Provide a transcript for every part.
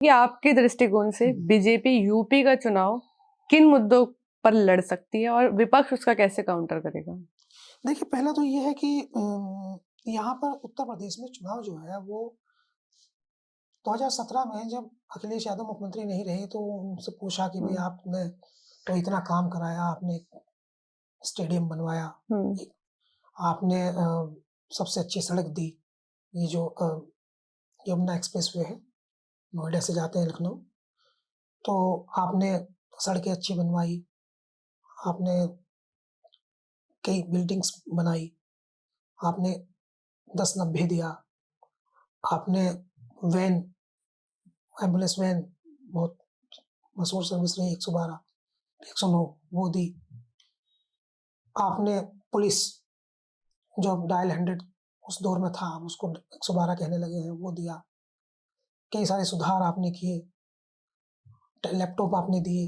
कि आपके दृष्टिकोण से बीजेपी यूपी का चुनाव किन मुद्दों पर लड़ सकती है और विपक्ष उसका कैसे काउंटर करेगा? देखिए, पहला तो ये है कि यहाँ पर उत्तर प्रदेश में चुनाव जो है वो 2017 में जब अखिलेश यादव मुख्यमंत्री नहीं रहे तो उनसे पूछा कि भई आपने तो इतना काम कराया, आपने स्टेडियम बनवाया, एक आपने सबसे अच्छी सड़क दी। ये जो यमुना एक्सप्रेसवे है, नोएडा से जाते हैं लखनऊ, तो आपने सड़कें अच्छी बनवाई, आपने कई बिल्डिंग्स बनाई, आपने 10-90 दिया, आपने वैन एम्बुलेंस वैन बहुत मशहूर सर्विस रही 112, 109 वो दी। आपने पुलिस जो डायल 100 उस दौर में था, अब उसको 112 कहने लगे हैं, वो दिया। कई सारे सुधार आपने किए, लैपटॉप आपने दिए,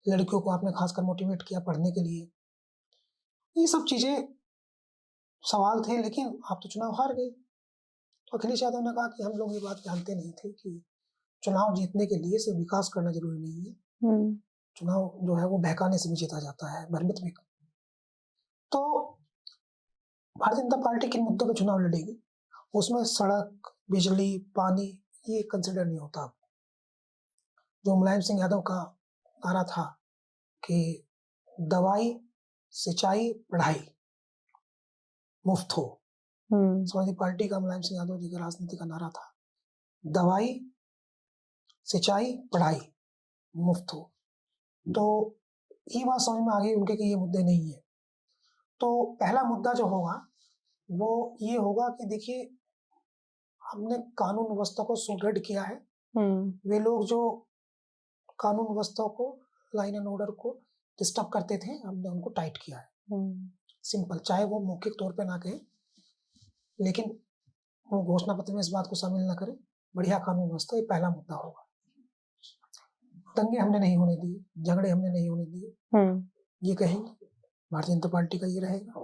लड़कियों को आपने खासकर मोटिवेट किया पढ़ने के लिए। ये सब चीज़ें सवाल थे, लेकिन आप तो चुनाव हार गए। तो अखिलेश यादव ने कहा कि हम लोग ये बात जानते नहीं थे कि चुनाव जीतने के लिए सिर्फ विकास करना जरूरी नहीं है। चुनाव जो है वो बहकाने से भी जीता जाता है, भ्रमित भी। तो भारतीय जनता पार्टी किन मुद्दों पे चुनाव लड़ेगी, उसमें सड़क, बिजली, पानी ये कंसिडर नहीं होता। जो मुलायम सिंह यादव का नारा था कि दवाई, सिंचाई, पढ़ाई मुफ्त हो, समाजवादी पार्टी का मुलायम सिंह यादव जी का राजनीति का नारा था, दवाई, सिंचाई, पढ़ाई मुफ्त हो। तो ये बात समझ में आ गई उनके कि ये मुद्दे नहीं है। तो पहला मुद्दा जो होगा वो ये होगा कि देखिए, हमने कानून व्यवस्था को सुदृढ़ किया है। वे लोग जो कानून व्यवस्था को, लाइन एंड ऑर्डर को डिस्टर्ब करते थे, हमने उनको टाइट किया है। सिंपल, चाहे वो मौखिक तौर पे ना कहे, लेकिन वो घोषणा पत्र में इस बात को शामिल ना करें। बढ़िया कानून व्यवस्था, ये पहला मुद्दा होगा। दंगे हमने नहीं होने दिए, झगड़े हमने नहीं होने दिए, ये कहेंगे। भारतीय जनता पार्टी का ये रहेगा।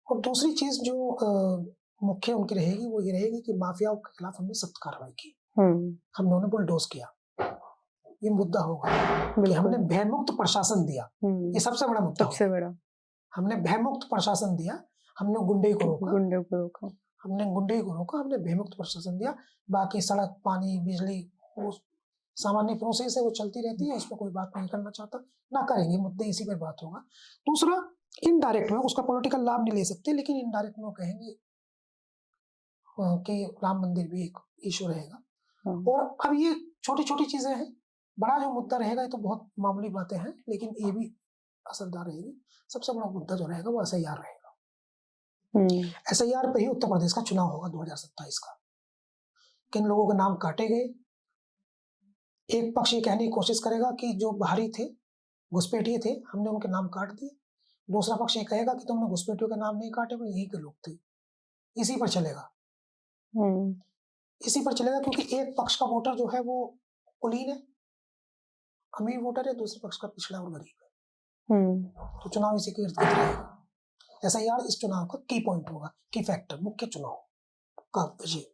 और दूसरी चीज जो मुख्य उनकी रहेगी वो ये रहेगी कि माफियाओं के खिलाफ हमने सख्त कार्रवाई की। हमने उन्हें बुलडोज किया। ये मुद्दा होगा कि हमने भयमुक्त प्रशासन दिया। ये सबसे बड़ा मुद्दा, सबसे बड़ा। हमने भयमुक्त प्रशासन दिया, हमने गुंडे को रोका, हमने गुंडे को रोका, हमने भयमुक्त प्रशासन दिया। बाकी सड़क, पानी, बिजली वो सामान्य प्रोसेस है, वो चलती रहती है, उसमें कोई बात नहीं करना चाहता, ना करेंगे, मुद्दे इसी पर बात होगा। दूसरा, इनडायरेक्ट में उसका पॉलिटिकल लाभ नहीं ले सकते, लेकिन इनडायरेक्ट में वो कहेंगे कि राम मंदिर भी एक इशू रहेगा। और अब ये छोटी छोटी चीजें हैं, बड़ा जो मुद्दा रहेगा ये तो बहुत मामूली बातें हैं, लेकिन ये भी असरदार रहेगी। सबसे बड़ा मुद्दा जो रहेगा वो SIR रहेगा। SIR पे ही उत्तर प्रदेश का चुनाव होगा 2027 का। किन लोगों के नाम काटे गए, एक पक्ष ये कहने की कोशिश करेगा कि जो बाहरी थे, घुसपैठिए थे, हमने उनके नाम काट दिए। दूसरा पक्ष ये कहेगा कि तुमने घुसपैठियों के नाम नहीं काटे, वो यही के लोग थे। इसी पर चलेगा, इसी पर चलेगा, क्योंकि एक पक्ष का वोटर जो है वो कुलीन है, अमीर वोटर है, दूसरे पक्ष का पिछड़ा और गरीब है। तो चुनाव इसी के इर्द गिर्द रहेगा। SIR इस चुनाव का की पॉइंट होगा, की फैक्टर, मुख्य चुनाव का विजय।